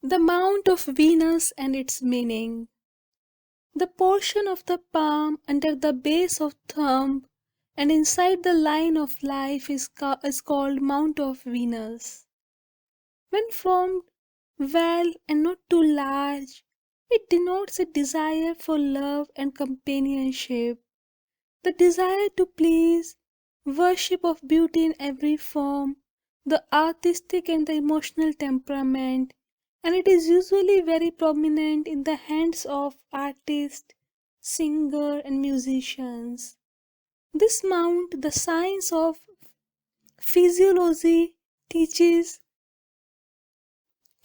The Mount of Venus and its meaning. The portion of the palm under the base of thumb and inside the line of life is called Mount of Venus. When formed well and not too large, it denotes a desire for love and companionship, the desire to please, worship of beauty in every form, the artistic and the emotional temperament, and it is usually very prominent in the hands of artists, singers, and musicians. This mount, the science of physiology, teaches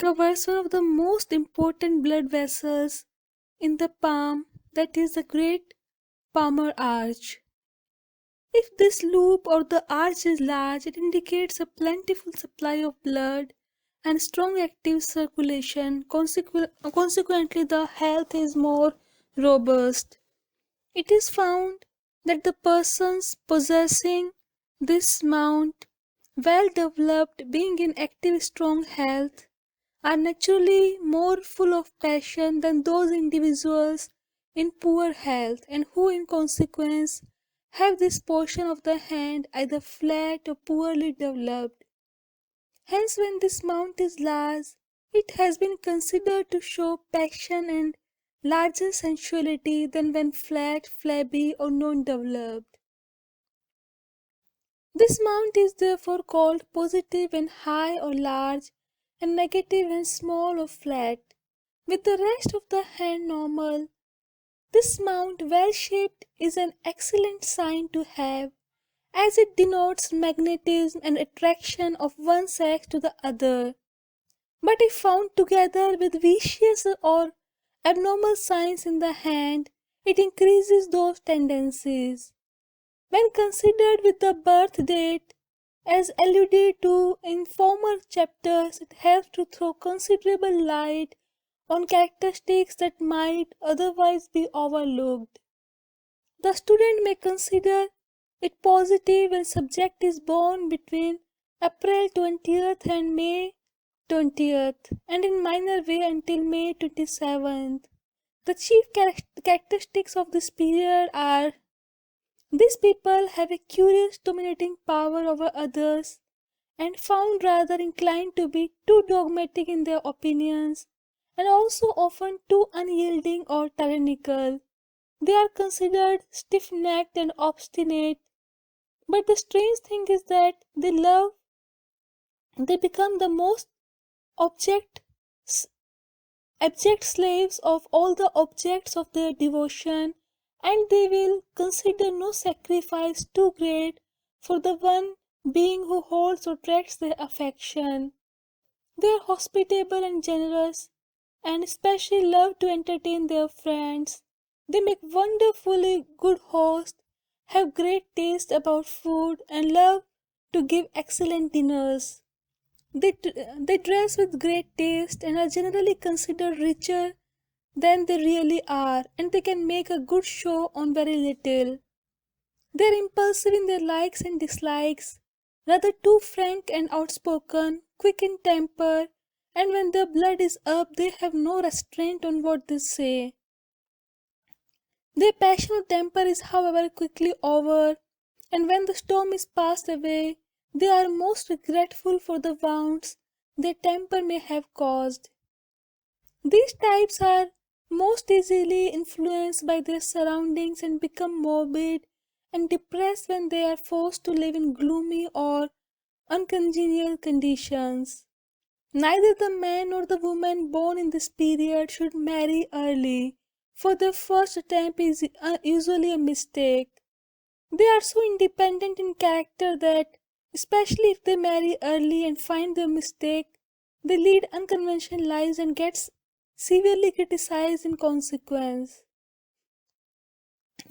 covers one of the most important blood vessels in the palm, that is the great palmar arch. If this loop or the arch is large, it indicates a plentiful supply of blood and strong active circulation. Consequently, the health is more robust. It is found that the persons possessing this mount, well developed, being in active strong health, are naturally more full of passion than those individuals in poor health and who in consequence have this portion of the hand either flat or poorly developed. Hence, when this mount is large, it has been considered to show passion and larger sensuality than when flat, flabby, or non developed. This mount is therefore called positive when high or large, and negative when small or flat, with the rest of the hand normal. This mount, well shaped, is an excellent sign to have, as it denotes magnetism and attraction of one sex to the other. But if found together with vicious or abnormal signs in the hand, it increases those tendencies. When considered with the birth date, as alluded to in former chapters, it helps to throw considerable light on characteristics that might otherwise be overlooked. The student may consider it positive when subject is born between April 20th and May 20th, and in minor way until May 27th. The chief characteristics of this period are: these people have a curious dominating power over others and found rather inclined to be too dogmatic in their opinions and also often too unyielding or tyrannical. They are considered stiff necked and obstinate, but the strange thing is that they become the most object, abject slaves of all the objects of their devotion, and they will consider no sacrifice too great for the one being who holds or attracts their affection. They are hospitable and generous, and especially love to entertain their friends. They make wonderfully good hosts, have great taste about food, and love to give excellent dinners. They dress with great taste and are generally considered richer than they really are, and they can make a good show on very little. They are impulsive in their likes and dislikes, rather too frank and outspoken, quick in temper, and when their blood is up, they have no restraint on what they say. Their passion or temper is, however, quickly over, and when the storm is passed away, they are most regretful for the wounds their temper may have caused. These types are most easily influenced by their surroundings and become morbid and depressed when they are forced to live in gloomy or uncongenial conditions. Neither the man nor the woman born in this period should marry early, for their first attempt is usually a mistake. They are so independent in character that, especially if they marry early and find their mistake, they lead unconventional lives and get severely criticized in consequence.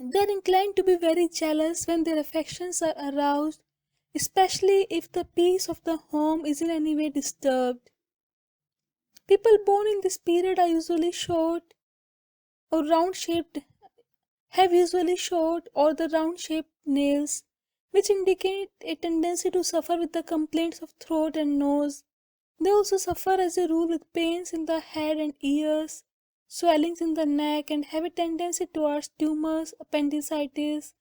They are inclined to be very jealous when their affections are aroused, especially if the peace of the home is in any way disturbed. People born in this period are usually short or round shaped, have usually short or the round shaped nails, which indicate a tendency to suffer with the complaints of throat and nose. They also suffer as a rule with pains in the head and ears, swellings in the neck, and have a tendency towards tumors, appendicitis,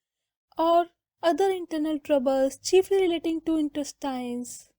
or other internal troubles, chiefly relating to intestines.